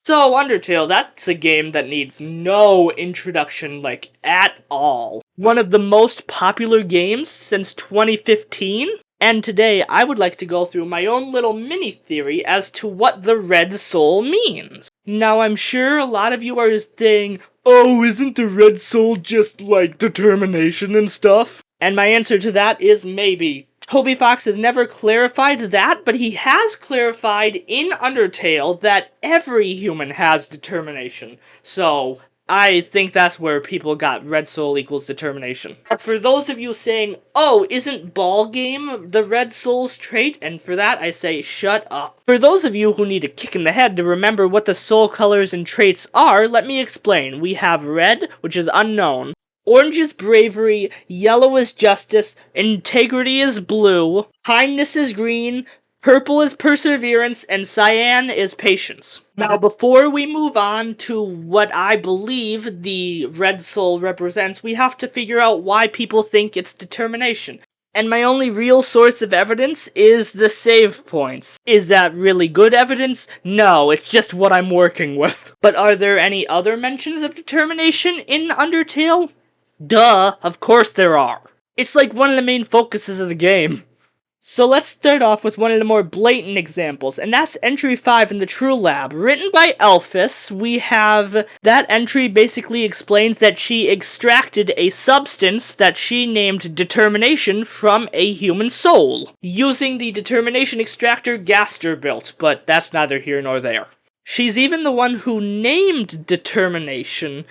So, Undertale, that's a game that needs no introduction, at all. One of the most popular games since 2015, and today I would like to go through my own little mini theory as to what the Red Soul means. Now, I'm sure a lot of you are saying, oh, isn't the Red Soul just like determination and stuff? And my answer to that is maybe. Toby Fox has never clarified that, but he has clarified in Undertale that every human has determination. So, I think that's where people got Red Soul equals determination. For those of you saying, oh, isn't ball game the Red Soul's trait? And for that, I say, shut up. For those of you who need a kick in the head to remember what the soul colors and traits are, let me explain. We have red, which is unknown. Orange is bravery, yellow is justice, integrity is blue, kindness is green, purple is perseverance, and cyan is patience. Now, before we move on to what I believe the Red Soul represents, we have to figure out why people think it's determination. And my only real source of evidence is the save points. Is that really good evidence? No, it's just what I'm working with. But are there any other mentions of determination in Undertale? Duh, of course there are. It's like one of the main focuses of the game. So let's start off with one of the more blatant examples, and that's Entry 5 in the True Lab. Written by Elphys, we have that entry basically explains that she extracted a substance that she named Determination from a human soul, using the Determination extractor Gaster built, but that's neither here nor there. She's even the one who named Determination,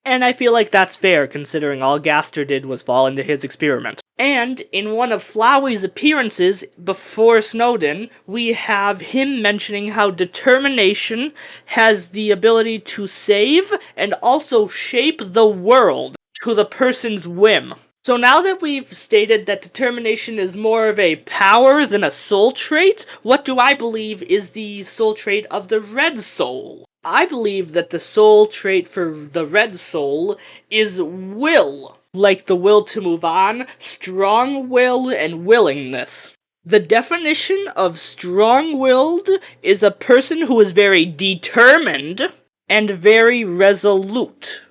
and I feel like that's fair, considering all Gaster did was fall into his experiment. And in one of Flowey's appearances before Snowden, we have him mentioning how determination has the ability to save and also shape the world to the person's whim. So now that we've stated that determination is more of a power than a soul trait, what do I believe is the soul trait of the Red Soul? I believe that the soul trait for the Red Soul is will. Like the will to move on, strong will, and willingness. The definition of strong-willed is a person who is very determined and very resolute.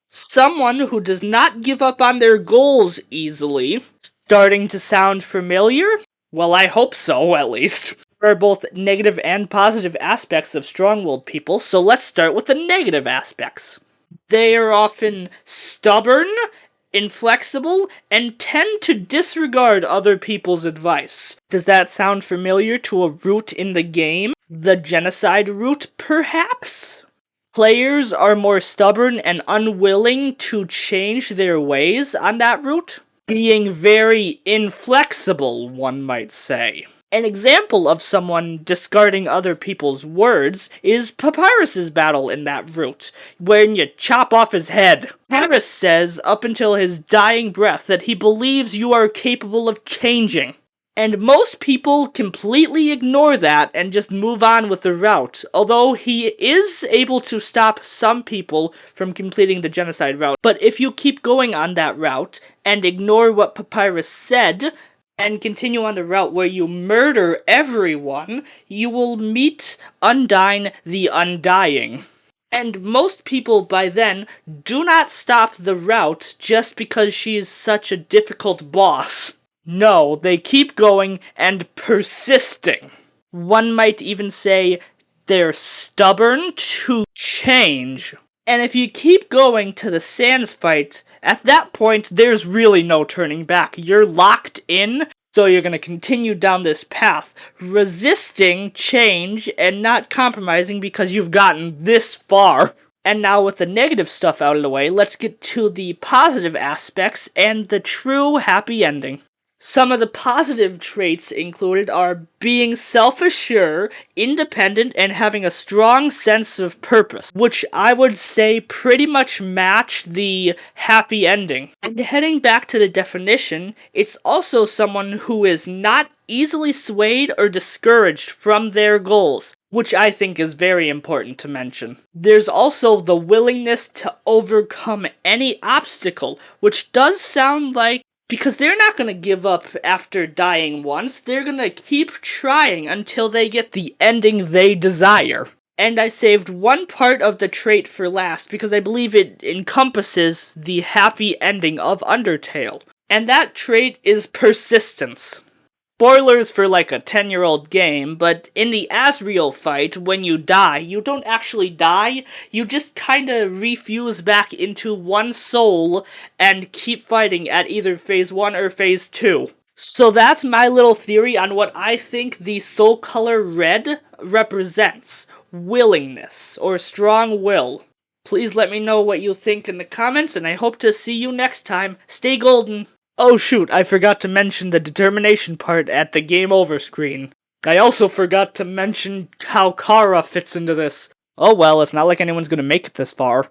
Someone who does not give up on their goals easily. Starting to sound familiar? Well, I hope so, at least. There are both negative and positive aspects of strong-willed people, so let's start with the negative aspects. They are often stubborn, inflexible, and tend to disregard other people's advice. Does that sound familiar to a route in the game? The genocide route, perhaps? Players are more stubborn and unwilling to change their ways on that route, being very inflexible, one might say. An example of someone discarding other people's words is Papyrus's battle in that route, when you chop off his head. Papyrus says up until his dying breath that he believes you are capable of changing. And most people completely ignore that and just move on with the route, although he is able to stop some people from completing the genocide route. But if you keep going on that route and ignore what Papyrus said, and continue on the route where you murder everyone, you will meet Undyne the Undying. And most people by then do not stop the route just because she is such a difficult boss. No, they keep going and persisting. One might even say they're stubborn to change. And if you keep going to the Sans fight, at that point, there's really no turning back. You're locked in, so you're gonna continue down this path, resisting change and not compromising because you've gotten this far. And now with the negative stuff out of the way, let's get to the positive aspects and the true happy ending. Some of the positive traits included are being self-assured, independent, and having a strong sense of purpose, which I would say pretty much match the happy ending. And heading back to the definition, it's also someone who is not easily swayed or discouraged from their goals, which I think is very important to mention. There's also the willingness to overcome any obstacle, which does sound like because they're not going to give up after dying once, they're going to keep trying until they get the ending they desire. And I saved one part of the trait for last because I believe it encompasses the happy ending of Undertale. And that trait is persistence. Spoilers for like a 10-year-old game, but in the Asriel fight, when you die, you don't actually die, you just kinda refuse back into one soul and keep fighting at either phase 1 or phase 2. So that's my little theory on what I think the soul color red represents. Willingness, or strong will. Please let me know what you think in the comments, and I hope to see you next time. Stay golden! Oh shoot, I forgot to mention the determination part at the game over screen. I also forgot to mention how Kara fits into this. Oh well, it's not like anyone's gonna make it this far.